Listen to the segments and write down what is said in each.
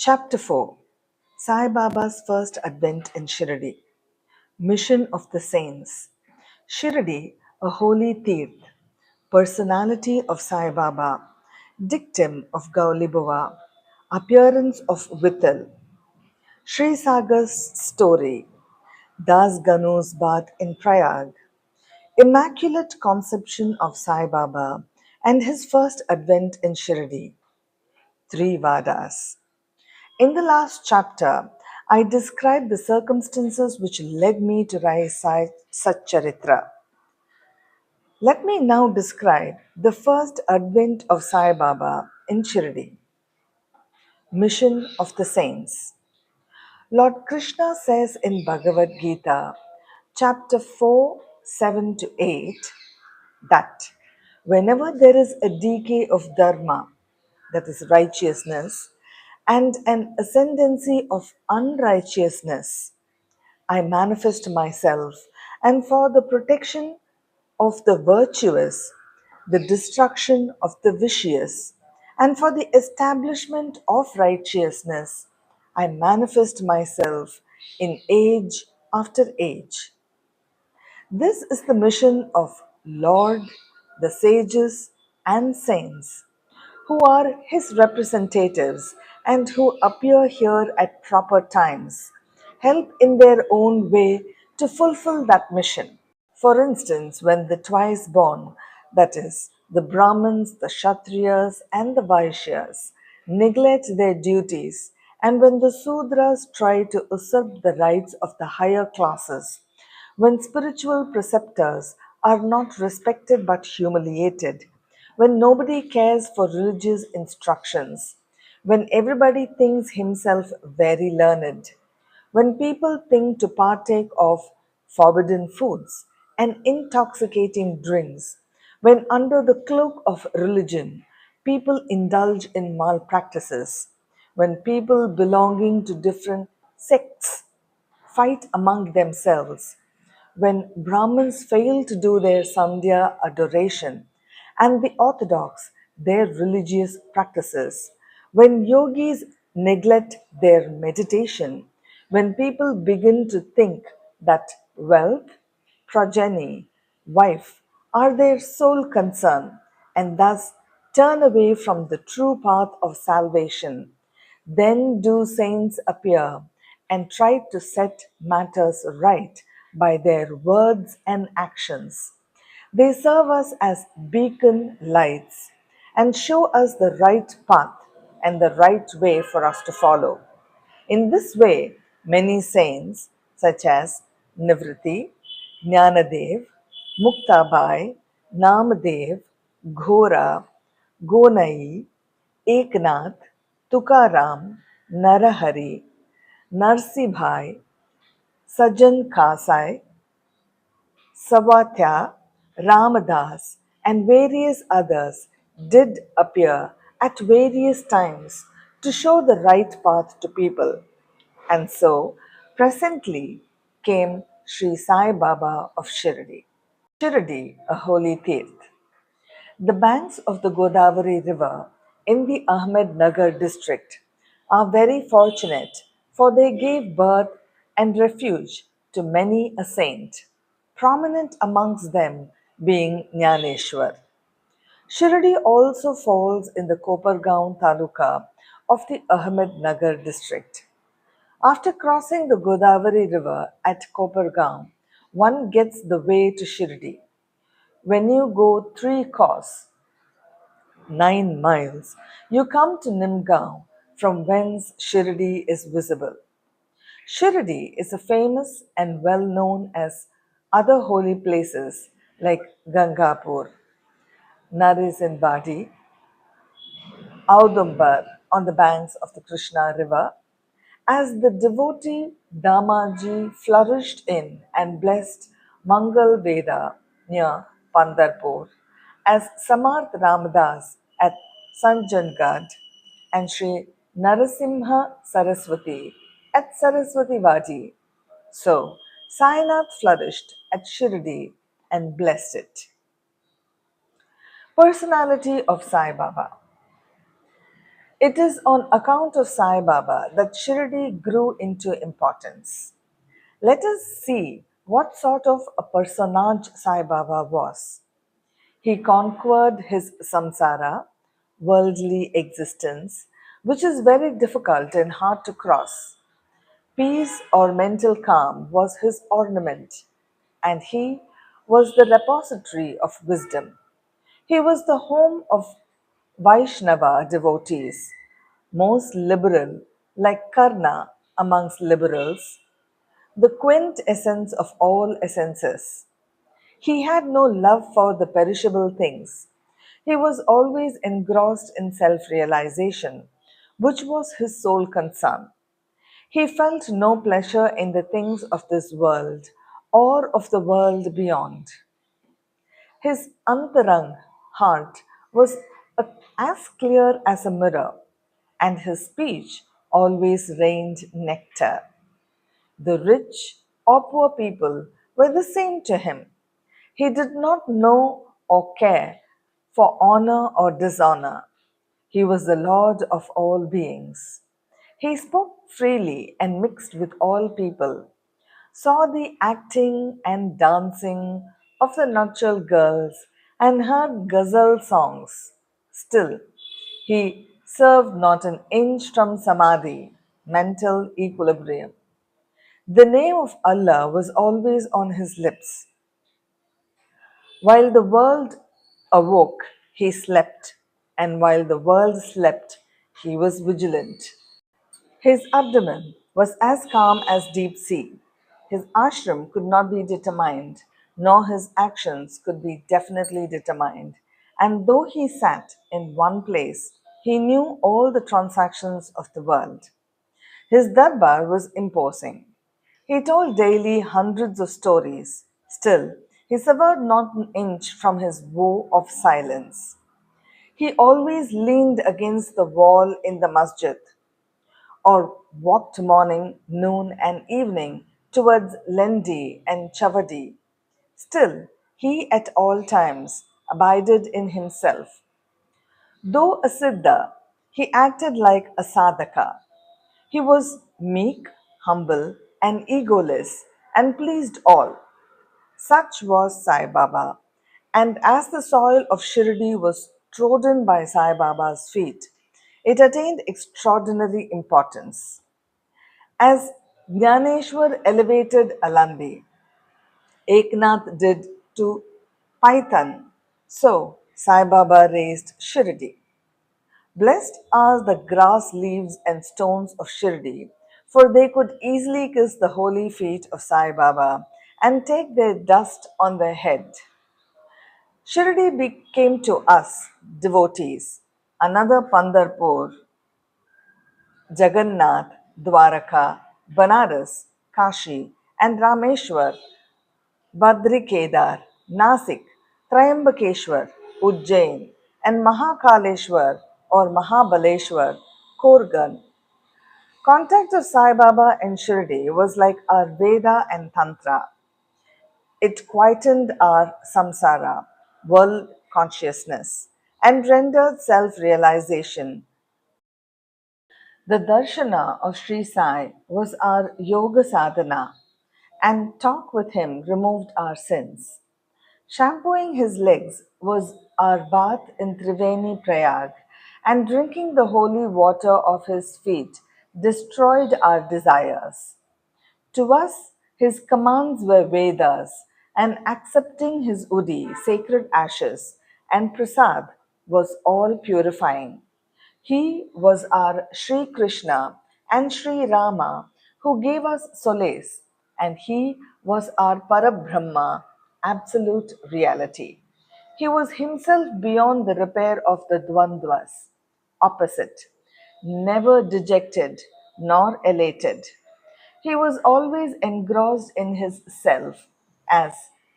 Chapter 4, Sai Baba's First Advent in Shirdi. Mission of the Saints. Shirdi, a holy Tirth. Personality of Sai Baba. Dictum of Gaulibova. Appearance of Vittal. Sri Sagar's story. Das Ganu's bath in Prayag. Immaculate Conception of Sai Baba and his first advent in Shirdi. Three Vadas. In the last chapter, I described the circumstances which led me to write Satcharitra. Let me now describe the first advent of Sai Baba in Shirdi. Mission of the Saints. Lord Krishna says in Bhagavad Gita, chapter 4, 7 to 8, that whenever there is a decay of dharma, that is righteousness, and an ascendancy of unrighteousness, I manifest myself, and for the protection of the virtuous, the destruction of the vicious, and for the establishment of righteousness, I manifest myself in age after age. This is the mission of Lord, the sages, and saints, who are his representatives and who appear here at proper times, help in their own way to fulfill that mission. For instance, when the twice born, that is, the Brahmins, the Kshatriyas, and the Vaishyas, neglect their duties, and when the Sudras try to usurp the rights of the higher classes, when spiritual preceptors are not respected but humiliated, when nobody cares for religious instructions, when everybody thinks himself very learned, when people think to partake of forbidden foods and intoxicating drinks, when under the cloak of religion people indulge in malpractices, when people belonging to different sects fight among themselves, when Brahmins fail to do their Sandhya adoration and the Orthodox their religious practices, when yogis neglect their meditation, when people begin to think that wealth, progeny, wife are their sole concern and thus turn away from the true path of salvation, then do saints appear and try to set matters right by their words and actions. They serve us as beacon lights and show us the right path and the right way for us to follow. In this way, many saints such as Nivriti, Jnanadev, Muktabai, Namadev, Ghora, Gonai, Eknath, Tukaram, Narahari, Narsibhai, Sajan Kasai, Savatya, Ramadas, and various others did appear at various times to show the right path to people. And so, presently came Sri Sai Baba of Shirdi. Shirdi, a holy Tirth. The banks of the Godavari River in the Ahmednagar district are very fortunate, for they gave birth and refuge to many a saint, prominent amongst them being Jnaneshwar. Shirdi also falls in the Kopargaon taluka of the Ahmednagar district. After crossing the Godavari River at Kopargaon, one gets the way to Shirdi. When you go 3 course, 9 miles, you come to Nimgaon, from whence Shirdi is visible. Shirdi is a famous and well known as other holy places like Gangapur, Narisinbadi, Audumbar on the banks of the Krishna River, as the devotee Damaji flourished in and blessed Mangal Veda near Pandarpur, as Samarth Ramadas at Sanjangad, and Sri Narasimha Saraswati at Saraswati Vadi. So, Sainath flourished at Shirdi and blessed it. Personality of Sai Baba. It is on account of Sai Baba that Shirdi grew into importance. Let us see what sort of a personage Sai Baba was. He conquered his samsara, worldly existence, which is very difficult and hard to cross. Peace or mental calm was his ornament, and he was the repository of wisdom. He was the home of Vaishnava devotees, most liberal, like Karna amongst liberals, the quintessence of all essences. He had no love for the perishable things. He was always engrossed in self realization, which was his sole concern. He felt no pleasure in the things of this world or of the world beyond. His antarang heart was as clear as a mirror, and his speech always rained nectar. The rich or poor people were the same to him. He did not know or care for honor or dishonor. He was the Lord of all beings. He spoke freely and mixed with all people, saw the acting and dancing of the nuptial girls, and heard ghazal songs. Still, he served not an inch from samadhi, mental equilibrium. The name of Allah was always on his lips. While the world awoke, he slept, and while the world slept, he was vigilant. His abdomen was as calm as deep sea. His ashram could not be determined, nor his actions could be definitely determined. And though he sat in one place, he knew all the transactions of the world. His darbar was imposing. He told daily hundreds of stories. Still, he severed not an inch from his vow of silence. He always leaned against the wall in the masjid or walked morning, noon, and evening towards Lendi and Chavadi. Still, he at all times abided in himself. Though a Siddha, he acted like a Sadhaka. He was meek, humble, and egoless, and pleased all. Such was Sai Baba. And as the soil of Shirdi was trodden by Sai Baba's feet, it attained extraordinary importance. As Jnaneshwar elevated Alandi, Eknath did to Python, so Sai Baba raised Shirdi. Blessed are the grass, leaves, and stones of Shirdi, for they could easily kiss the holy feet of Sai Baba and take their dust on their head. Shirdi became to us, devotees, another Pandarpur, Jagannath, Dwaraka, Banaras, Kashi, and Rameshwar, Badrikedar, Nasik, Triambakeshwar, Ujjain, and Mahakaleshwar or Mahabaleshwar, Korgan. Contact of Sai Baba and Shirdi was like our Veda and Tantra. It quietened our samsara, world consciousness, and rendered self realization. The darshana of Sri Sai was our yoga sadhana, and talk with him removed our sins. Shampooing his legs was our bath in Triveni Prayag, and drinking the holy water of his feet destroyed our desires. To us, his commands were Vedas, and accepting his Udi, sacred ashes, and prasad was all purifying. He was our Sri Krishna and Sri Rama who gave us solace, and he was our Parabrahma, absolute reality. He was himself beyond the repair of the Dvandvas, opposite, never dejected nor elated. He was always engrossed in his self as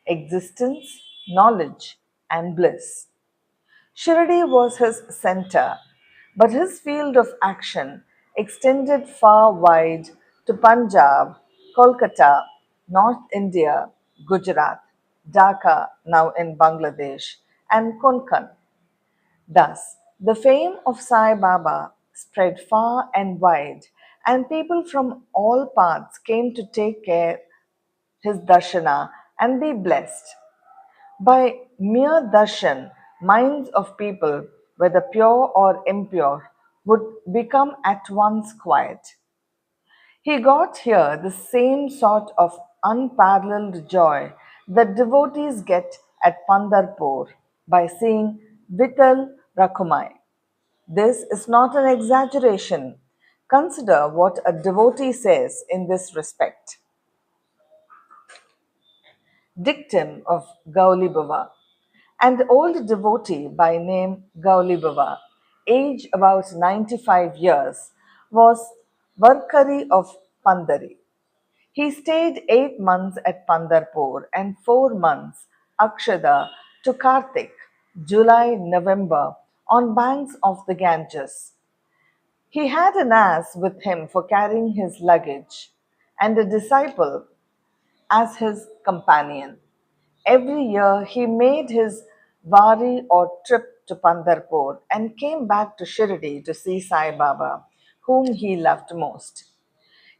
existence, knowledge, and bliss. Shirdi was his center, but his field of action extended far wide to Punjab, Kolkata, North India, Gujarat, Dhaka, now in Bangladesh, and Konkan. Thus, the fame of Sai Baba spread far and wide, and people from all parts came to take care his darshana and be blessed. By mere darshan, minds of people, whether pure or impure, would become at once quiet. He got here the same sort of unparalleled joy that devotees get at Pandharpur by seeing Vittal Rakhumai. This is not an exaggeration. Consider what a devotee says in this respect. Dictum of Gauli Baba. An old devotee by name Gauli Baba, age about 95 years, was Varkari of Pandari. He stayed 8 months at Pandharpur and 4 months Akshada to Kartik, July, November, on banks of the Ganges. He had an ass with him for carrying his luggage and a disciple as his companion. Every year he made his vari or trip to Pandharpur and came back to Shirdi to see Sai Baba, whom he loved most.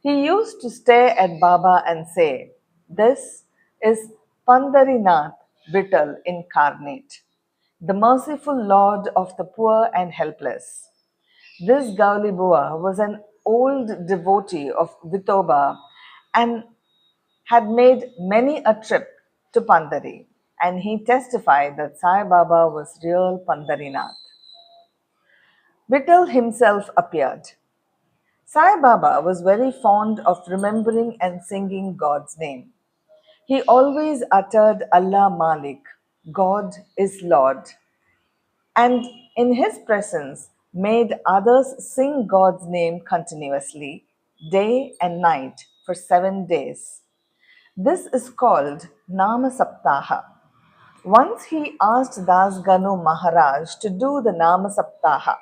He used to stare at Baba and say, "This is Pandarinath Vittal incarnate, the merciful Lord of the poor and helpless." This Gauli Bua was an old devotee of Vithoba and had made many a trip to Pandari, and he testified that Sai Baba was real Pandarinath. Vittal himself appeared. Sai Baba was very fond of remembering and singing God's name. He always uttered Allah Malik, God is Lord, and in his presence made others sing God's name continuously, day and night, for 7 days. This is called Nama Saptaha. Once he asked Das Ganu Maharaj to do the Nama Saptaha.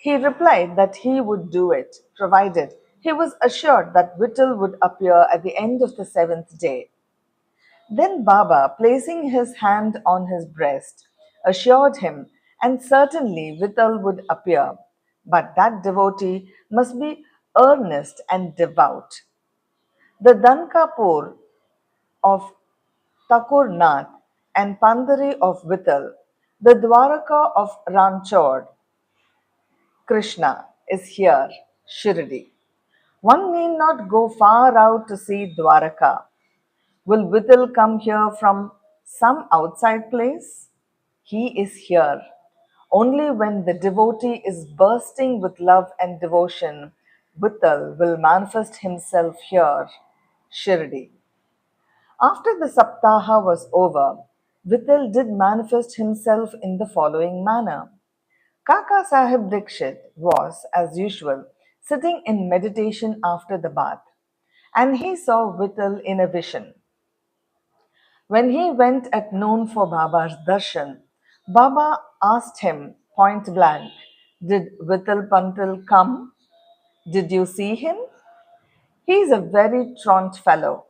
He replied that he would do it, provided he was assured that Vittal would appear at the end of the seventh day. Then Baba, placing his hand on his breast, assured him, and certainly Vittal would appear, but that devotee must be earnest and devout. The Dankapur of Thakur Nath and Pandari of Vittal, the Dwaraka of Ranchod, Krishna is here, Shirdi. One need not go far out to see Dwaraka. Will Vittal come here from some outside place? He is here. Only when the devotee is bursting with love and devotion, Vittal will manifest himself here, Shirdi. After the Saptaha was over, Vittal did manifest himself in the following manner. Kaka Sahib Dikshit was, as usual, sitting in meditation after the bath, and he saw Vittal in a vision. When he went at noon for Baba's darshan, Baba asked him point blank, "Did Vittal Pantal come? Did you see him? He is a very truant fellow.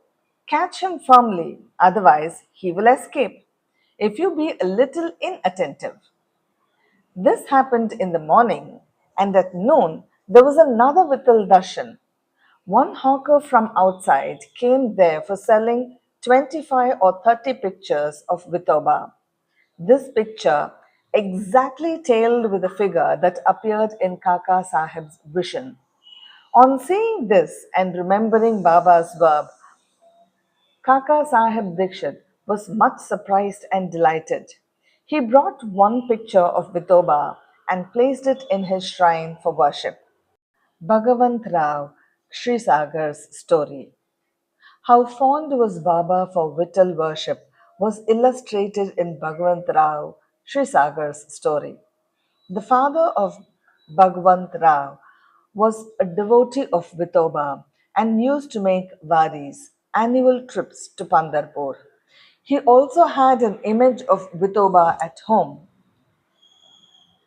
Catch him firmly, otherwise he will escape, if you be a little inattentive." This happened in the morning, and at noon there was another Vittal darshan. One hawker from outside came there for selling 25 or 30 pictures of Vithoba. This picture exactly tailed with the figure that appeared in Kaka Sahib's vision. On seeing this and remembering Baba's verb, Kaka Sahib Dikshit was much surprised and delighted. He brought one picture of Vithoba and placed it in his shrine for worship. Bhagavant Rao Srisagar's story. How fond was Baba for Vittal worship was illustrated in Bhagavant Rao Srisagar's story. The father of Bhagavant Rao was a devotee of Vithoba and used to make varis, annual trips to Pandharpur. He also had an image of Vithoba at home,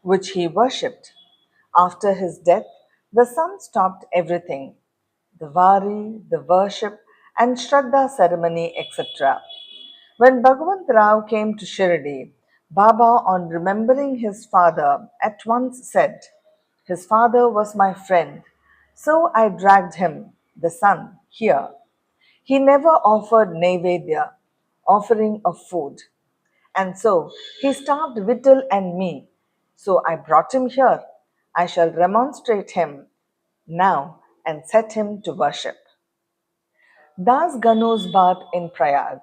which he worshipped. After his death, the son stopped everything, the vari, the worship, and Shraddha ceremony, etc. When Bhagavant Rao came to Shirdi, Baba, on remembering his father, at once said, His father was my friend, so I dragged him, the son, here. He never offered Naivedya, offering of food. And so he starved Vittal and me. So I brought him here. I shall remonstrate him now and set him to worship. Das Ganu's bath in Prayag.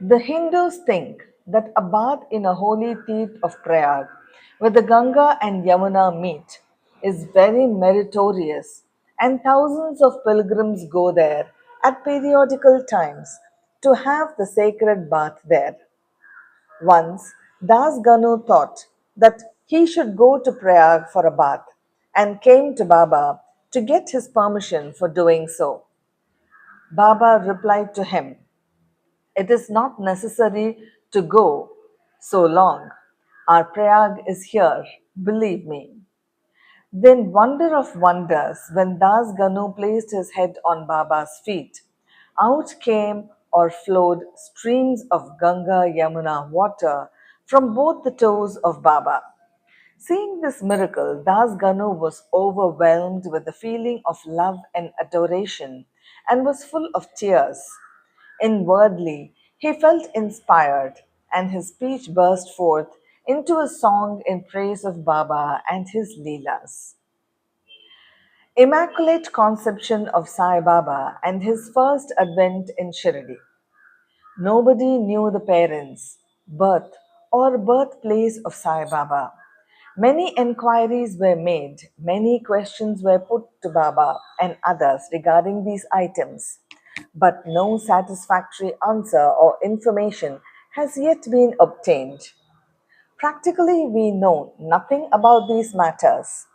The Hindus think that a bath in a holy Tirth of Prayag, where the Ganga and Yamuna meet, is very meritorious, and thousands of pilgrims go there at periodical times to have the sacred bath there. Once, Das Ganu thought that he should go to Prayag for a bath and came to Baba to get his permission for doing so. Baba replied to him, "It is not necessary to go so long. Our Prayag is here, believe me." Then, wonder of wonders, when Das Ganu placed his head on Baba's feet, out came or flowed streams of Ganga Yamuna water from both the toes of Baba. Seeing this miracle, Das Ganu was overwhelmed with the feeling of love and adoration and was full of tears. Inwardly, he felt inspired, and his speech burst forth into a song in praise of Baba and his Leelas. Immaculate Conception of Sai Baba and his first advent in Shirdi. Nobody knew the parents, birth, or birthplace of Sai Baba. Many enquiries were made, many questions were put to Baba and others regarding these items, but no satisfactory answer or information has yet been obtained. Practically, we know nothing about these matters.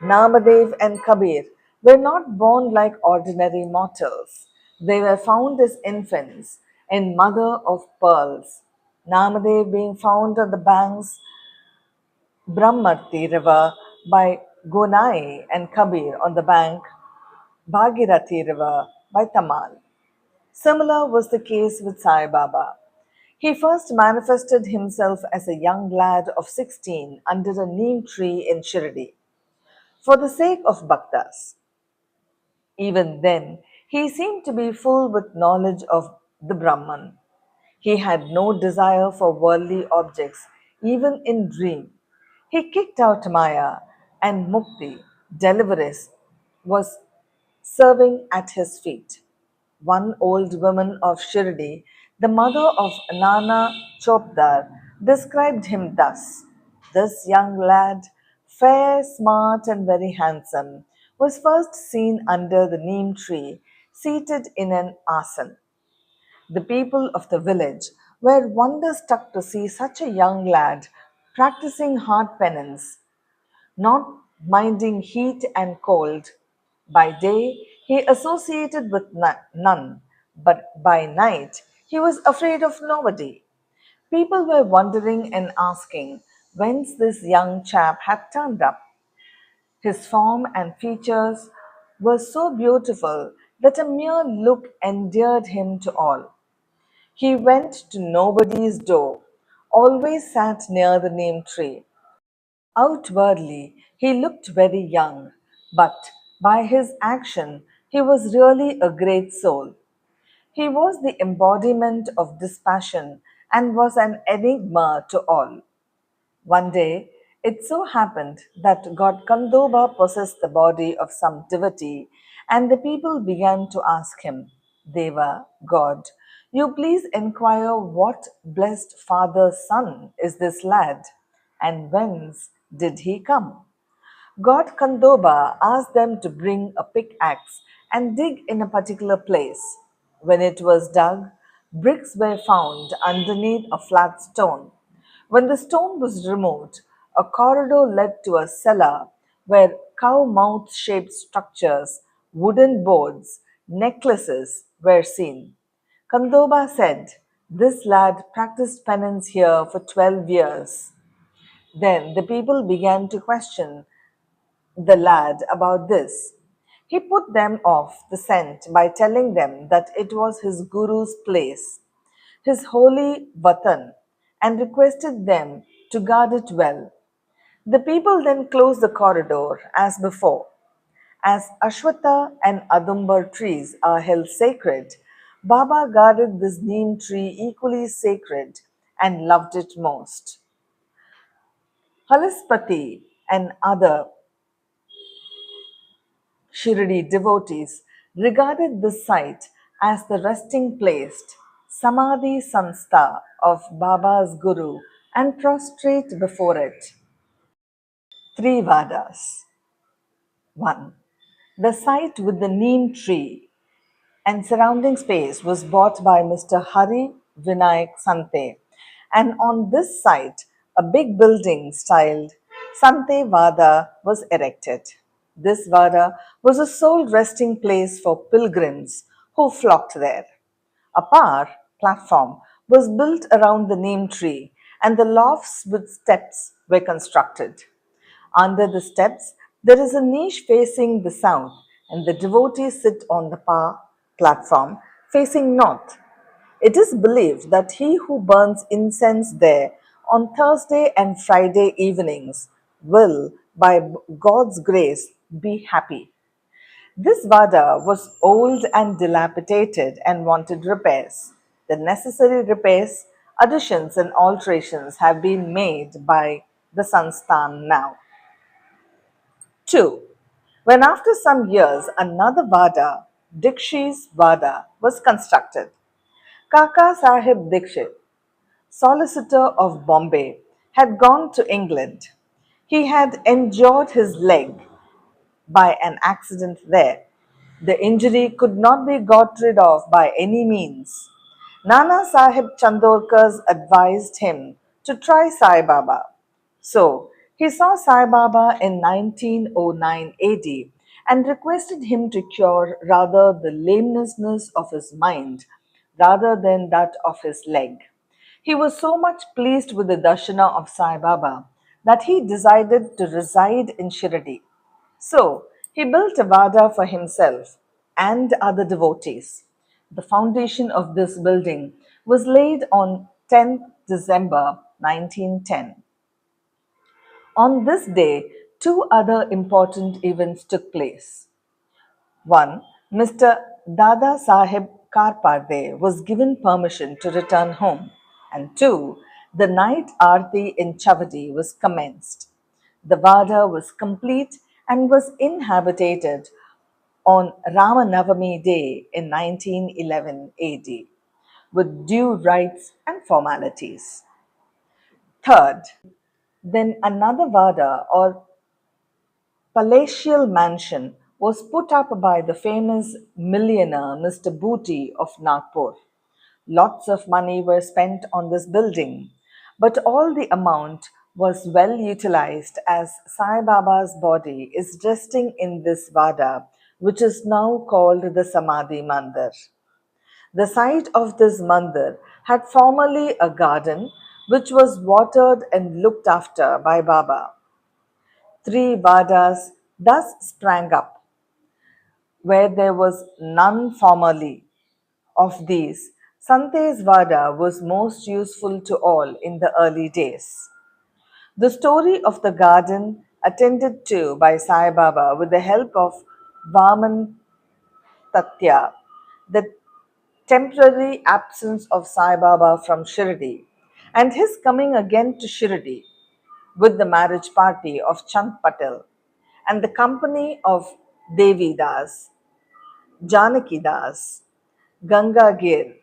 Namadev and Kabir were not born like ordinary mortals. They were found as infants in mother of pearls. Namadev being found on the banks Brahmati river by Gonai and Kabir on the bank Bhagirathi river by Tamal. Similar was the case with Sai Baba. He first manifested himself as a young lad of 16 under a neem tree in Shirdi for the sake of bhaktas. Even then, he seemed to be full with knowledge of the Brahman. He had no desire for worldly objects, even in dream. He kicked out Maya, and Mukti, deliverance, was serving at his feet. One old woman of Shirdi, the mother of Nana Chopdar, described him thus: "This young lad, fair, smart, and very handsome, was first seen under the neem tree, seated in an asan. The people of the village were wonder-struck to see such a young lad practicing hard penance, not minding heat and cold. By day he associated with none, but by night he was afraid of nobody. People were wondering and asking whence this young chap had turned up. His form and features were so beautiful that a mere look endeared him to all. He went to nobody's door, always sat near the neem tree. Outwardly, he looked very young, but by his action, he was really a great soul. He was the embodiment of dispassion and was an enigma to all. One day, it so happened that God Kandoba possessed the body of some devotee, and the people began to ask him, "Deva, God, you please inquire what blessed father's son is this lad, and whence did he come?" God Kandoba asked them to bring a pickaxe and dig in a particular place. When it was dug, bricks were found underneath a flat stone. When the stone was removed, a corridor led to a cellar where cow mouth shaped structures, wooden boards, necklaces were seen. Kandoba said, "This lad practiced penance here for 12 years." Then the people began to question the lad about this. He put them off the scent by telling them that it was his guru's place, his holy vatan, and requested them to guard it well. The people then closed the corridor as before. As Ashwatha and Adumbar trees are held sacred, Baba guarded this neem tree equally sacred and loved it most. Halaspati and other Shirdi devotees regarded this site as the resting place, Samadhi Sanstha of Baba's Guru, and prostrate before it. Three Vadas. 1. The site with the neem tree and surrounding space was bought by Mr. Hari Vinayak Sante, and on this site, a big building styled Sante Vada was erected. This Vada was a sole resting place for pilgrims who flocked there. A par platform was built around the neem tree, and the lofts with steps were constructed. Under the steps, there is a niche facing the south, and the devotees sit on the platform facing north. It is believed that he who burns incense there on Thursday and Friday evenings will, by God's grace, be happy. This Vada was old and dilapidated and wanted repairs. The necessary repairs, additions, and alterations have been made by the Sansthan now. 2. When after some years another Vada, Dikshi's Vada, was constructed, Kaka Sahib Dikshit, solicitor of Bombay, had gone to England. He had injured his leg by an accident there. The injury could not be got rid of by any means. Nana Sahib Chandorkars advised him to try Sai Baba. So, he saw Sai Baba in 1909 AD and requested him to cure rather the lameness of his mind rather than that of his leg. He was so much pleased with the darshana of Sai Baba that he decided to reside in Shirdi. So, he built a vada for himself and other devotees. The foundation of this building was laid on 10th December 1910. On this day, two other important events took place. One, Mr. Dada Sahib Karparde was given permission to return home, and two, the night aarti in Chavadi was commenced. The Vada was complete and was inhabited on Ramanavami Day in 1911 AD with due rites and formalities. Third, then another Vada or palatial mansion was put up by the famous millionaire Mr. Booty of Nagpur. Lots of money were spent on this building, but all the amount was well utilized as Sai Baba's body is resting in this Vada, which is now called the Samadhi Mandir. The site of this mandir had formerly a garden which was watered and looked after by Baba. Three Vadas thus sprang up, where there was none formerly. Of these, Sante's Vada was most useful to all in the early days. The story of the garden, attended to by Sai Baba with the help of Vaman Tatya, the temporary absence of Sai Baba from Shirdi, and his coming again to Shirdi with the marriage party of Chand Patel and the company of Devi Das, Janaki Das, Ganga Gir,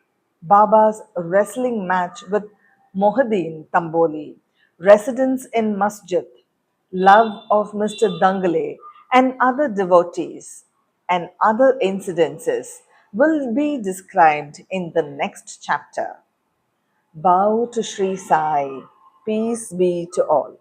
Baba's wrestling match with Mohuddin Tamboli, residence in Masjid, love of Mr. Dangale, and other devotees, and other incidences will be described in the next chapter. Bow to Sri Sai. Peace be to all.